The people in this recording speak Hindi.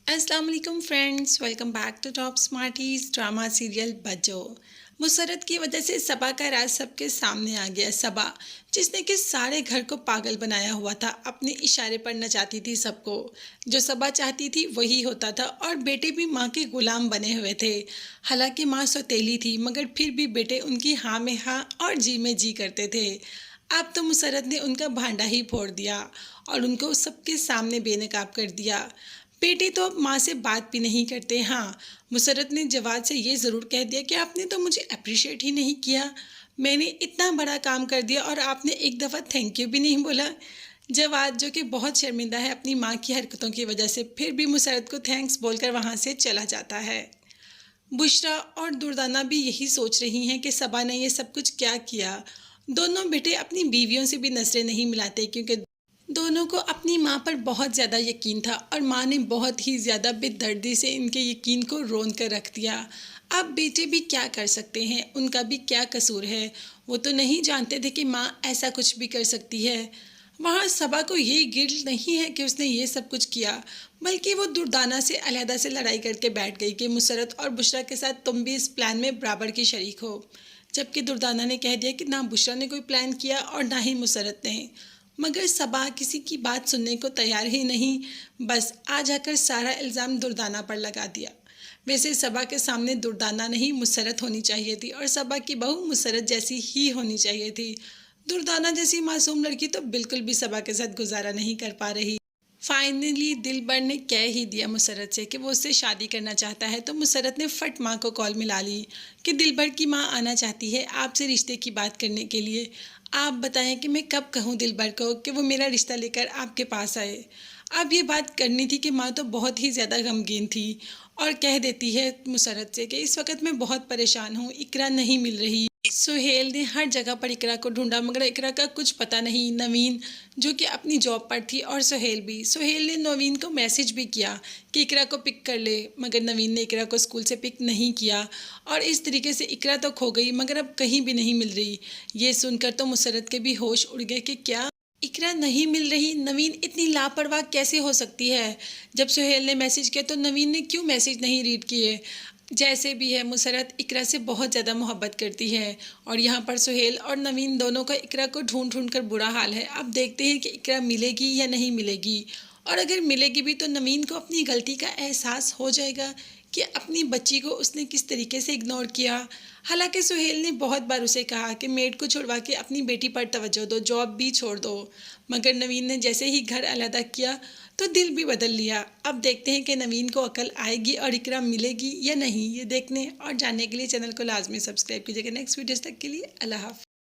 अस्सलाम वालेकुम friends, welcome back to top smarties drama serial Bajjo. Musarrat की वजह से सबा का राज सबके सामने आ गया। सबा जिसने कि सारे घर को पागल बनाया हुआ था, अपने इशारे पर नचाती थी सबको। जो सबा चाहती थी वही होता था और बेटे भी माँ के गुलाम बने हुए थे। हालांकि माँ सौतेली थी मगर फिर भी बेटे उनकी हाँ में हाँ और जी में जी करते थे। अब तो मुसरत ने उनका भांडा ही फोड़ दिया और उनको सबके सामने बेनकाब कर दिया। बेटे तो अब माँ से बात भी नहीं करते। हाँ, मुसरत ने जवाद से ये ज़रूर कह दिया कि आपने तो मुझे अप्रिशिएट ही नहीं किया। मैंने इतना बड़ा काम कर दिया और आपने एक दफ़ा थैंक यू भी नहीं बोला। जवाद जो कि बहुत शर्मिंदा है अपनी माँ की हरकतों की वजह से, फिर भी मुसरत को थैंक्स बोलकर वहाँ से चला जाता है। बुशरा और दुर्दाना भी यही सोच रही हैं कि सबा ने ये सब कुछ क्या किया। दोनों बेटे अपनी बीवियों से भी नजरें नहीं मिलाते क्योंकि दोनों को अपनी माँ पर बहुत ज़्यादा यकीन था और माँ ने बहुत ही ज़्यादा बेदर्दी से इनके यकीन को रोन कर रख दिया। अब बेटे भी क्या कर सकते हैं, उनका भी क्या कसूर है। वो तो नहीं जानते थे कि माँ ऐसा कुछ भी कर सकती है। वहाँ सबा को ये गिल्ट नहीं है कि उसने ये सब कुछ किया, बल्कि वो दुर्दाना से अलहदा से लड़ाई करके बैठ गई कि मुसरत और बुशरा के साथ तुम भी इस प्लान में बराबर की शरीक हो। जबकि दुर्दाना ने कह दिया कि ना बुशरा ने कोई प्लान किया और ना ही मुसरत ने। मगर सबा किसी की बात सुनने को तैयार ही नहीं, बस आ जाकर सारा इल्ज़ाम दुर्दाना पर लगा दिया। वैसे सबा के सामने दुर्दाना नहीं मुसरत होनी चाहिए थी और सबा की बहू मुसरत जैसी ही होनी चाहिए थी। दुर्दाना जैसी मासूम लड़की तो बिल्कुल भी सबा के साथ गुजारा नहीं कर पा रही। फाइनली दिलबर ने कह ही दिया मुसरत से कि वो उससे शादी करना चाहता है, तो मुसरत ने फट माँ को कॉल मिला ली कि दिलबर की माँ आना चाहती है आपसे रिश्ते की बात करने के लिए। आप बताएं कि मैं कब कहूँ दिलबर को कि वो मेरा रिश्ता लेकर आपके पास आए। अब ये बात करनी थी कि माँ तो बहुत ही ज़्यादा गमगीन थी और कह देती है मुसरत से कि इस वक्त मैं बहुत परेशान हूँ, इकरा नहीं मिल रही। सुहेल ने हर जगह पर इकरा को ढूंढा मगर इकरा का कुछ पता नहीं। नवीन जो कि अपनी जॉब पर थी और सुहेल ने नवीन को मैसेज भी किया कि इकरा को पिक कर ले, मगर नवीन ने इकरा को स्कूल से पिक नहीं किया और इस तरीके से इकरा तो खो गई मगर अब कहीं भी नहीं मिल रही। ये सुनकर तो मुसरत के भी होश उड़ गए कि क्या इकरा नहीं मिल रही, नवीन इतनी लापरवाह कैसे हो सकती है। जब सुहेल ने मैसेज किया तो नवीन ने क्यों मैसेज नहीं रीड किए। जैसे भी है मुसरत इकरा से बहुत ज़्यादा मोहब्बत करती है और यहाँ पर सुहेल और नवीन दोनों का इकरा को ढूंढ ढूंढ कर बुरा हाल है। अब देखते हैं कि इकरा मिलेगी या नहीं मिलेगी, और अगर मिलेगी भी तो नवीन को अपनी गलती का एहसास हो जाएगा कि अपनी बच्ची को उसने किस तरीके से इग्नोर किया। हालांकि सुहेल ने बहुत बार उसे कहा कि मेड को छुड़वा के अपनी बेटी पर तवज्जो दो, जॉब भी छोड़ दो, मगर नवीन ने जैसे ही घर अलहदा किया तो दिल भी बदल लिया। अब देखते हैं कि नवीन को अकल आएगी और इकरा मिलेगी या नहीं। ये देखने और जानने के लिए चैनल को लाजमी सब्सक्राइब कीजिएगा। नेक्स्ट वीडियोस तक के लिए अल्लाह हाफ़िज़।